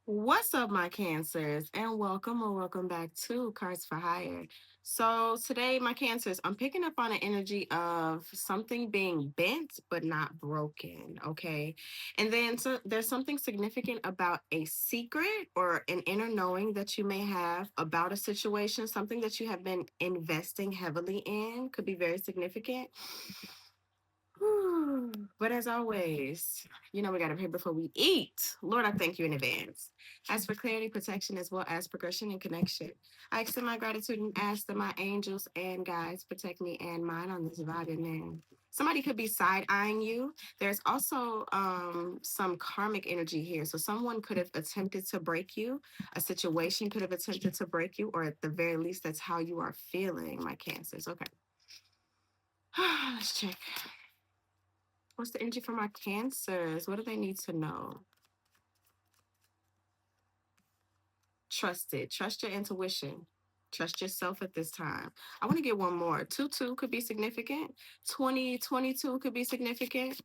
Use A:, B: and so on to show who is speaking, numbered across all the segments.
A: What's up, my Cancers, and welcome back to Cards for Hire. So, today, my Cancers, I'm picking up on an energy of something being bent but not broken, okay? And then there's something significant about a secret or an inner knowing that you may have about a situation, something that you have been investing heavily in, could be very significant. Whew. But as always, we got to pray before we eat. Lord, I thank you in advance. As for clarity, protection, as well as progression and connection, I extend my gratitude and ask that my angels and guides protect me and mine on this vibing man. Somebody could be side eyeing you. There's also some karmic energy here. So someone could have attempted to break you. A situation could have attempted to break you, or at the very least, that's how you are feeling, my cancers. Okay. Let's check. What's the energy for my cancers? What do they need to know? Trust it. Trust your intuition. Trust yourself at this time. I want to get one more. 2-2 could be significant. 2022 could be significant.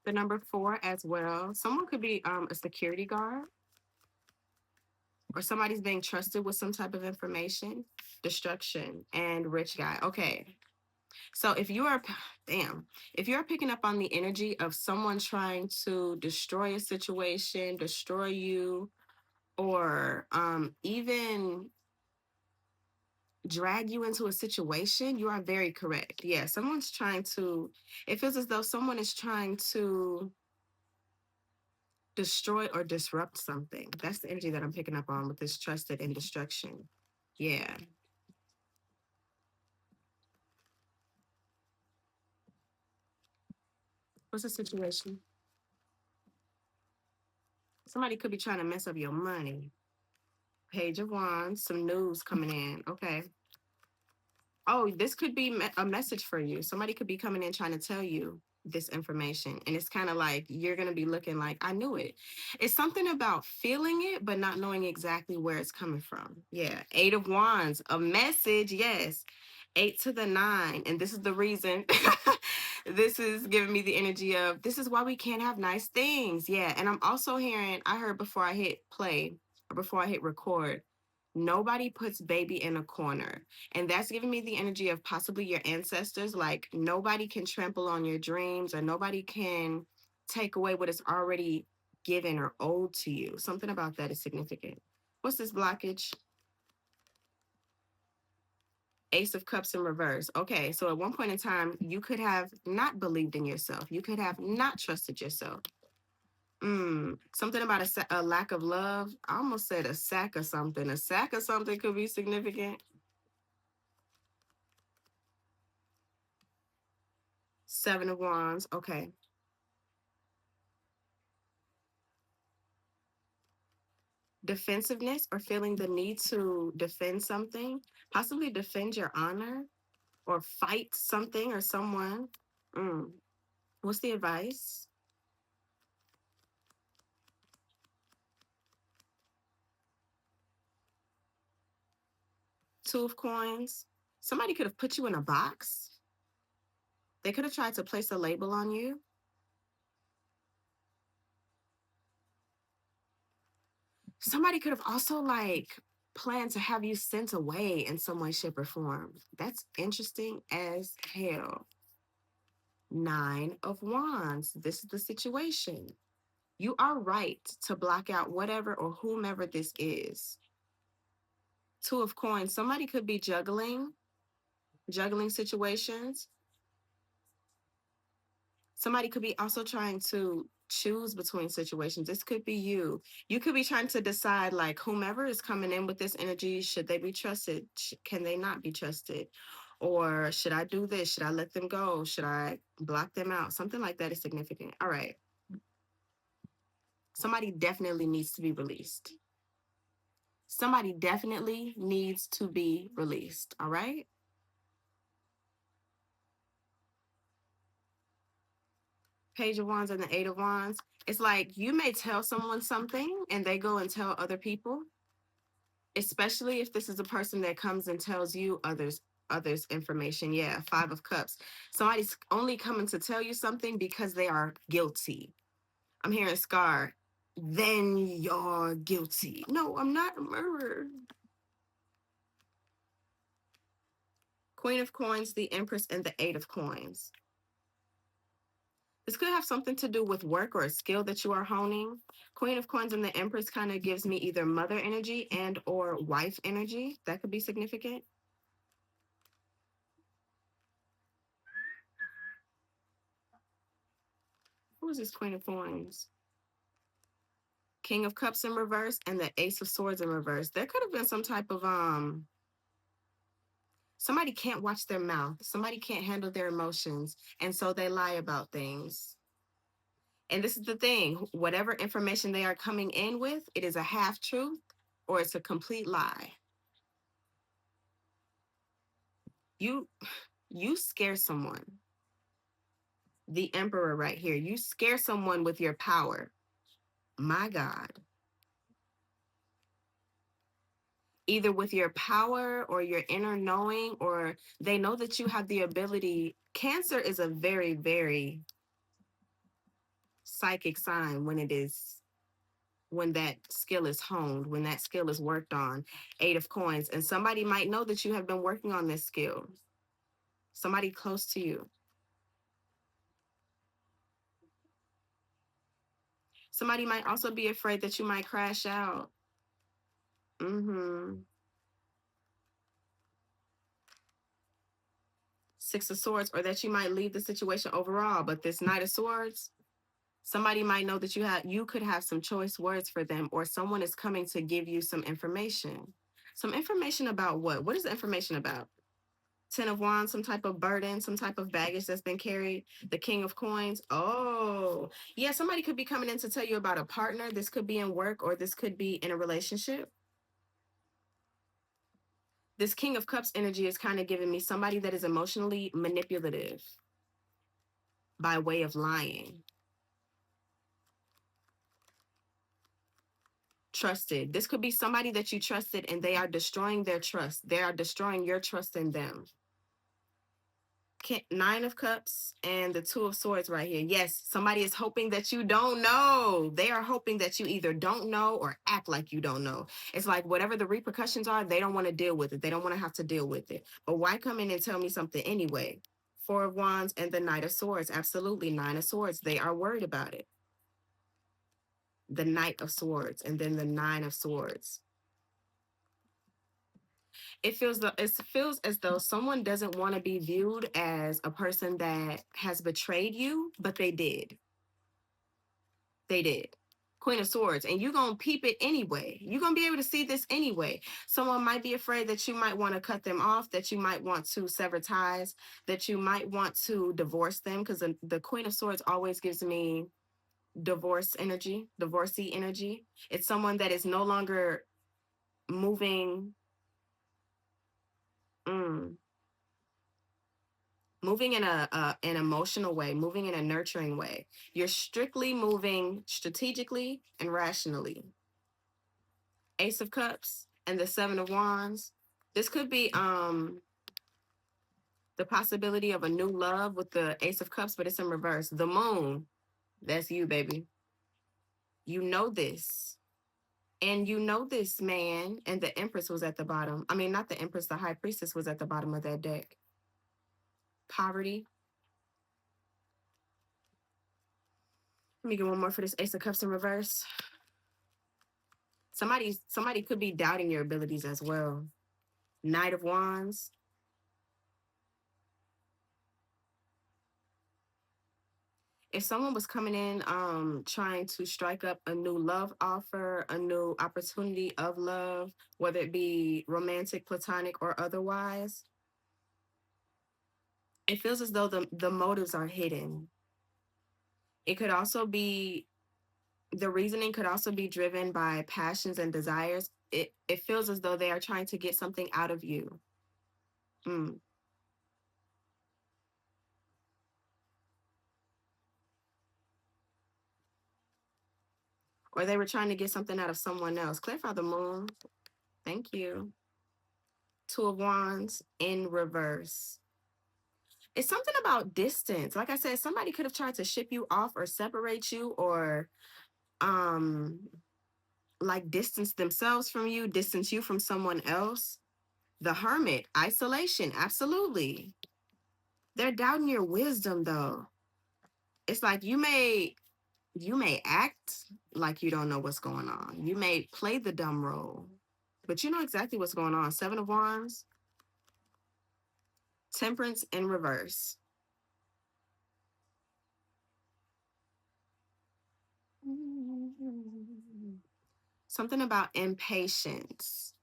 A: The number 4 as well. Someone could be a security guard, or somebody's being trusted with some type of information. Destruction and rich guy. Okay. So if you are, damn, if you're picking up on the energy of someone trying to destroy a situation, destroy you, or even drag you into a situation, you are very correct. Yeah, someone's trying to, it feels as though someone is trying to destroy or disrupt something. That's the energy that I'm picking up on with this trusted and destruction. Yeah. What's the situation? Somebody could be trying to mess up your money. Page of Wands, some news coming in. Okay. Oh, this could be a message for you. Somebody could be coming in trying to tell you this information. And it's kind of like you're going to be looking like, I knew it. It's something about feeling it, but not knowing exactly where it's coming from. Yeah. 8 of Wands, a message. Yes. 8 to the 9. And this is the reason. This is giving me the energy of this is why we can't have nice things. Yeah. And I'm also hearing, I heard before I hit play or before I hit record, nobody puts baby in a corner. And that's giving me the energy of possibly your ancestors. Like nobody can trample on your dreams, or nobody can take away what is already given or owed to you. Something about that is significant. What's this blockage? Ace of Cups in reverse. Okay, so at one point in time, you could have not believed in yourself. You could have not trusted yourself. Something about a lack of love. I almost said a sack or something. A sack or something could be significant. 7 of Wands. Okay. Defensiveness or feeling the need to defend something, possibly defend your honor or fight something or someone. Mm. What's the advice? 2 of Coins. Somebody could have put you in a box. They could have tried to place a label on you. Somebody could have also like planned to have you sent away in some way, shape, or form. That's interesting as hell. 9 of Wands. This is the situation. You are right to block out whatever or whomever this is. 2 of Coins. Somebody could be juggling situations. Somebody could be also trying to choose between situations. This could be you. You could be trying to decide like whomever is coming in with this energy, should they be trusted? Can they not be trusted? Or should I do this? Should I let them go? Should I block them out? Something like that is significant. All right. Somebody definitely needs to be released. Somebody definitely needs to be released. All right. Page of Wands and the 8 of Wands. It's like you may tell someone something and they go and tell other people, especially if this is a person that comes and tells you others information. Yeah, 5 of Cups. Somebody's only coming to tell you something because they are guilty. I'm hearing Scar. then you're guilty. No, I'm not a murderer. Queen of Coins, the Empress, and the Eight of Coins. This could have something to do with work or a skill that you are honing. Queen of Coins and the Empress kind of gives me either mother energy and or wife energy. That could be significant. Who is this Queen of Coins? King of Cups in reverse and the Ace of Swords in reverse. There could have been some type of somebody can't watch their mouth. Somebody can't handle their emotions, and so they lie about things. And this is the thing, whatever information they are coming in with, it is a half truth or it's a complete lie. You you scare someone. The Emperor right here. You scare someone with your power. My God. Either with your power or your inner knowing, or they know that you have the ability. Cancer is a very, very psychic sign when that skill is honed, when that skill is worked on. Eight of Coins. And somebody might know that you have been working on this skill. Somebody close to you. Somebody might also be afraid that you might crash out. Mm-hmm. Six of Swords, or that you might leave the situation overall. But this Knight of Swords, somebody might know that you could have some choice words for them, or someone is coming to give you some information. Some information about what? What is the information about? Ten of Wands, some type of burden, some type of baggage that's been carried. The King of Coins. Oh, yeah, somebody could be coming in to tell you about a partner. This could be in work or this could be in a relationship. This King of Cups energy is kind of giving me somebody that is emotionally manipulative by way of lying. Trusted. This could be somebody that you trusted and they are destroying their trust. They are destroying your trust in them. Nine of Cups and the Two of Swords right here. Yes, somebody is hoping that you don't know. They are hoping that you either don't know or act like you don't know. It's like whatever the repercussions are, they don't want to deal with it. They don't want to have to deal with it. But why come in and tell me something anyway? Four of Wands and the Knight of Swords. Absolutely. Nine of Swords. They are worried about it. The Knight of Swords and then the Nine of Swords. It feels as though someone doesn't want to be viewed as a person that has betrayed you, but they did. They did. Queen of Swords, and you're gonna peep it anyway. You're gonna be able to see this anyway. Someone might be afraid that you might want to cut them off, that you might want to sever ties, that you might want to divorce them, because the Queen of Swords always gives me divorce energy, divorcee energy. It's someone that is no longer moving. Mm, moving in an emotional way, moving in a nurturing way. You're strictly moving strategically and rationally. Ace of Cups and the Seven of Wands. This could be the possibility of a new love with the Ace of Cups, but it's in reverse. The Moon, that's you, baby. You know this. And you know this man, and the Empress was at the bottom. I mean, not the Empress, the High Priestess was at the bottom of that deck. Poverty. Let me get one more for this Ace of Cups in reverse. Somebody could be doubting your abilities as well. Knight of Wands. If someone was coming in trying to strike up a new love offer, a new opportunity of love, whether it be romantic, platonic, or otherwise, it feels as though the motives are hidden. It could also be, the reasoning could also be driven by passions and desires. It feels as though they are trying to get something out of you. Mm. Or they were trying to get something out of someone else. Clarify the Moon. Thank you. Two of Wands in reverse. It's something about distance. Like I said, somebody could have tried to ship you off or separate you or um like distance themselves from you, distance you from someone else. The Hermit, isolation, absolutely. They're doubting your wisdom though. It's like you may act like you don't know what's going on. You may play the dumb role, but you know exactly what's going on. Seven of Wands, Temperance in reverse. Something about impatience.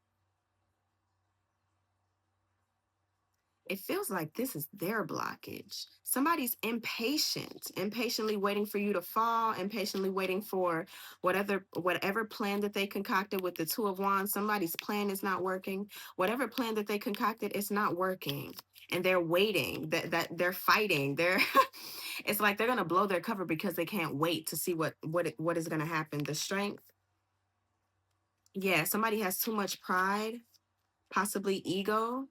A: It feels like this is their blockage. Somebody's impatient, impatiently waiting for you to fall, impatiently waiting for whatever plan that they concocted with the Two of Wands. Somebody's plan is not working. Whatever plan that they concocted, it's not working. And they're waiting, that they're fighting. They're it's like they're gonna blow their cover because they can't wait to see what is gonna happen. The Strength. Yeah, somebody has too much pride, possibly ego.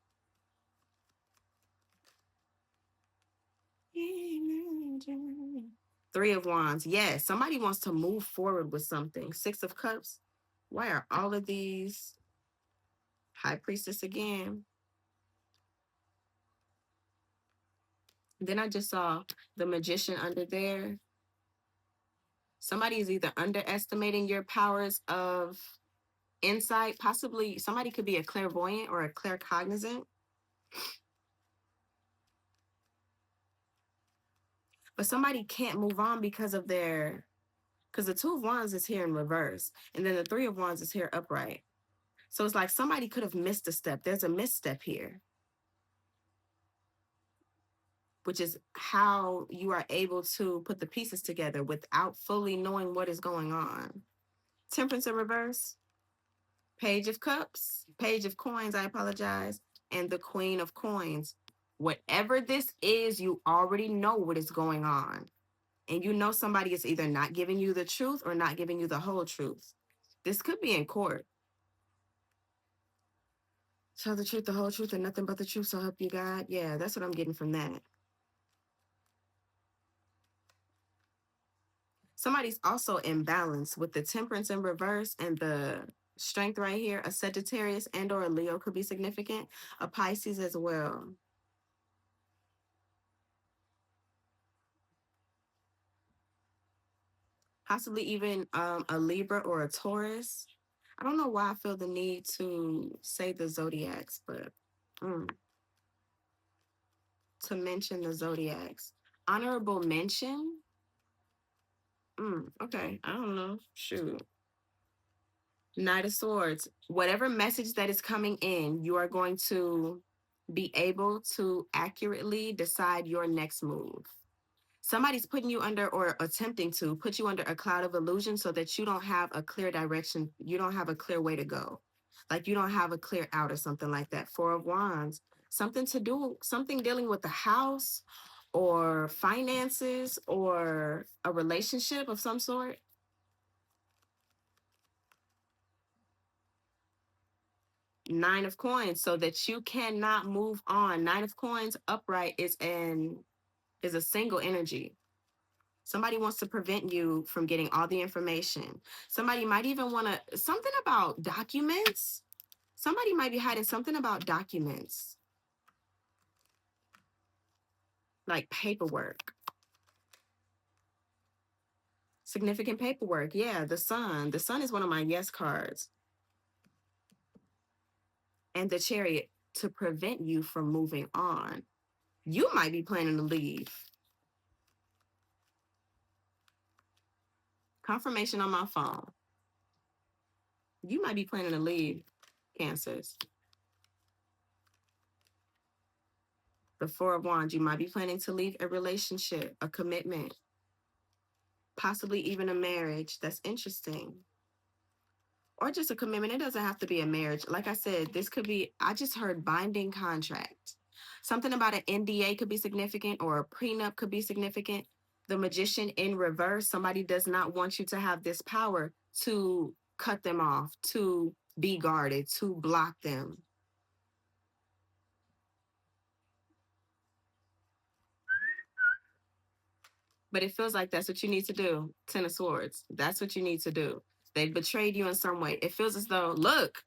A: Three of Wands. Yes, somebody wants to move forward with something. Six of Cups. Why are all of these High Priestess again? Then I just saw the Magician under there. Somebody is either underestimating your powers of insight. Possibly somebody could be a clairvoyant or a claircognizant. But somebody can't move on because the Two of Wands is here in reverse. And then the Three of Wands is here upright. So it's like somebody could have missed a step. There's a misstep here, which is how you are able to put the pieces together without fully knowing what is going on. Temperance in reverse, Page of Cups, Page of Coins, I apologize, and the Queen of Coins. Whatever this is, you already know what is going on. And you know somebody is either not giving you the truth or not giving you the whole truth. This could be in court. Tell the truth, the whole truth, and nothing but the truth, so help you God. Yeah, that's what I'm getting from that. Somebody's also in balance with the Temperance in reverse and the Strength right here. A Sagittarius and or a Leo could be significant. A Pisces as well. Possibly even a Libra or a Taurus. I don't know why I feel the need to say the zodiacs, but to mention the zodiacs. Honorable mention. Okay, I don't know. Shoot. Knight of Swords. Whatever message that is coming in, you are going to be able to accurately decide your next move. Somebody's putting you under or attempting to put you under a cloud of illusion so that you don't have a clear direction. You don't have a clear way to go. Like you don't have a clear out or something like that. Four of Wands. Something dealing with the house or finances or a relationship of some sort. Nine of Coins, so that you cannot move on. Nine of Coins upright is a single energy. Somebody wants to prevent you from getting all the information. Somebody might even want to something about documents. Somebody might be hiding something about documents, like paperwork. Significant paperwork. Yeah, the Sun. The Sun is one of my yes cards. And the Chariot, to prevent you from moving on. You might be planning to leave. Confirmation on my phone. You might be planning to leave, Cancers. The Four of Wands, you might be planning to leave a relationship, a commitment, possibly even a marriage. That's interesting. Or just a commitment. It doesn't have to be a marriage. Like I said, this could be, I just heard binding contract. Something about an NDA could be significant or a prenup could be significant. The Magician in reverse, somebody does not want you to have this power to cut them off, to be guarded, to block them. But it feels like that's what you need to do. Ten of Swords. That's what you need to do. They betrayed you in some way. It feels as though, look,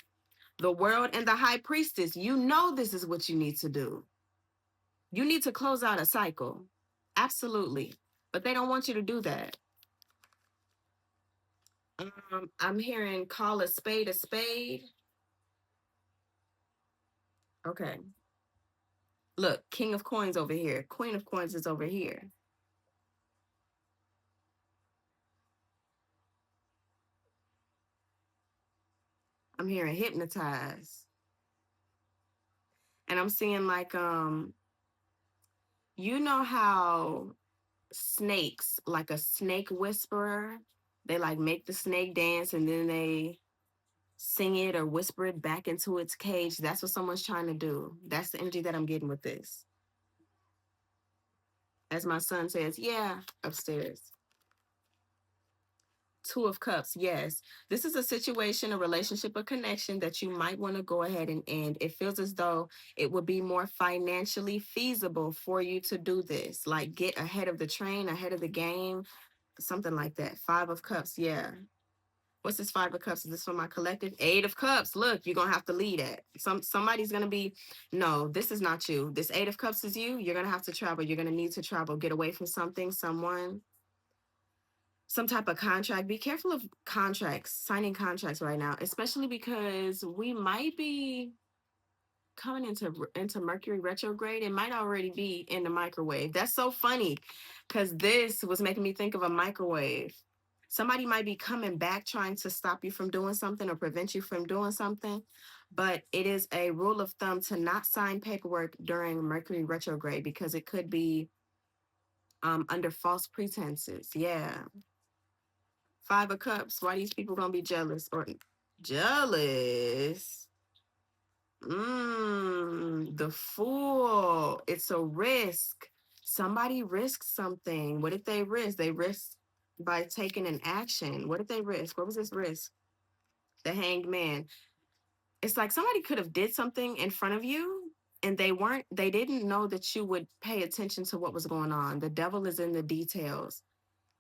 A: the world and the high priestess, you know this is what you need to do. You need to close out a cycle. Absolutely. But they don't want you to do that. I'm hearing call a spade a spade. Okay. Look, King of Coins over here. Queen of Coins is over here. I'm hearing hypnotize. And I'm seeing like you know how snakes, like a snake whisperer, they like make the snake dance and then they sing it or whisper it back into its cage. That's what someone's trying to do. That's the energy that I'm getting with this. As my son says, yeah, upstairs. Two of Cups, yes. This is a situation, a relationship, a connection that you might want to go ahead and end. It feels as though it would be more financially feasible for you to do this. Like get ahead of the train, ahead of the game, something like that. Five of Cups, yeah. What's this Five of Cups? Is this for my collective? Eight of Cups. Look, you're gonna have to lead it. Somebody's gonna be, no, this is not you. This Eight of Cups is you. You're gonna have to travel. You're gonna need to travel. Get away from something, someone, some type of contract. Be careful of contracts, signing contracts right now, especially because we might be coming into Mercury retrograde. It might already be in the microwave. That's so funny because this was making me think of a microwave. Somebody might be coming back trying to stop you from doing something or prevent you from doing something. But it is a rule of thumb to not sign paperwork during Mercury retrograde because it could be under false pretenses. Yeah. Five of Cups. Why these people gonna be jealous or jealous? The Fool. It's a risk. Somebody risks something. What did they risk? They risked by taking an action. What did they risk? What was this risk? The Hanged Man. It's like somebody could have did something in front of you and they didn't know that you would pay attention to what was going on. The devil is in the details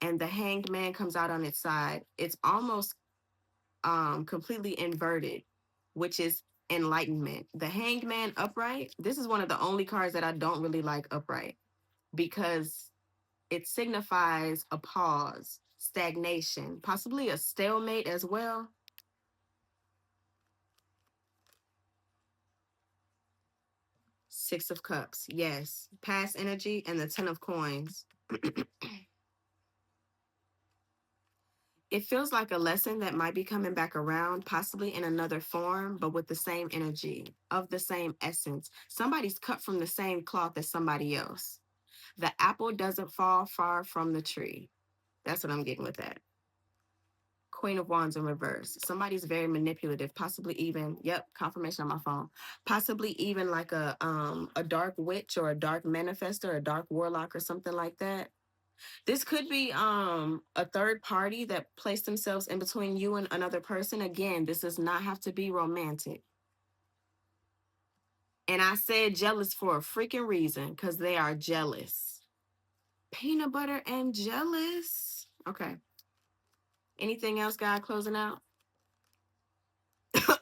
A: and the Hanged Man comes out on its side. It's almost completely inverted, which is enlightenment. The Hanged Man upright, this is one of the only cards that I don't really like upright because it signifies a pause, stagnation, possibly a stalemate as well. Six of Cups, yes. Past energy and the Ten of Coins. It feels like a lesson that might be coming back around, possibly in another form, but with the same energy, of the same essence. Somebody's cut from the same cloth as somebody else. The apple doesn't fall far from the tree. That's what I'm getting with that. Queen of Wands in reverse. Somebody's very manipulative, possibly even, yep, confirmation on my phone. Possibly even like a dark witch or a dark manifestor, or a dark warlock or something like that. This could be a third party that placed themselves in between you and another person. Again, this does not have to be romantic. And I said jealous for a freaking reason because they are jealous. Peanut butter and jealous. Okay. Anything else, God, closing out?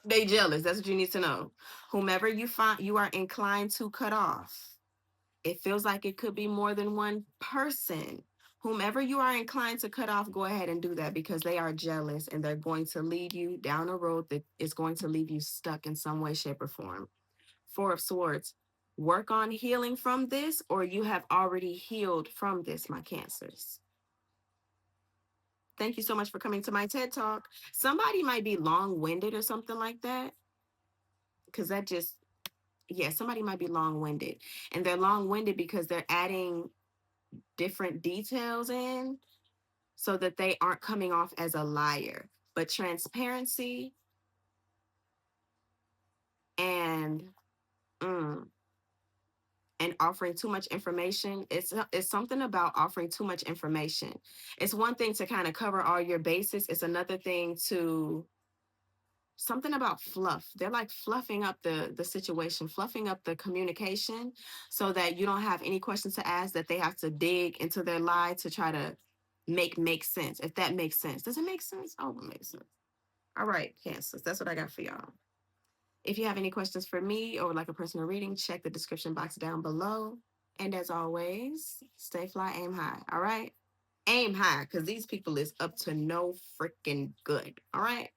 A: They jealous. That's what you need to know. Whomever you find you are inclined to cut off. It feels like it could be more than one person. Whomever you are inclined to cut off, go ahead and do that because they are jealous and they're going to lead you down a road that is going to leave you stuck in some way, shape, or form. Four of Swords. Work on healing from this, or you have already healed from this, my Cancers. Thank you so much for coming to my TED Talk. Somebody might be long winded or something like that because that just, yeah, somebody might be long winded. And they're long winded because they're adding different details in so that they aren't coming off as a liar. But transparency and mm, and offering too much information, it's something about offering too much information. It's one thing to kind of cover all your bases. It's another thing to something about fluff. They're like fluffing up the situation, fluffing up the communication so that you don't have any questions to ask, that they have to dig into their lie to try to make sense. If that makes sense. Does it make sense? Oh, it makes sense. All right, Cancers. That's what I got for y'all. If you have any questions for me or like a personal reading, check the description box down below. And as always, stay fly, aim high. All right? Aim high, because these people is up to no freaking good. All right?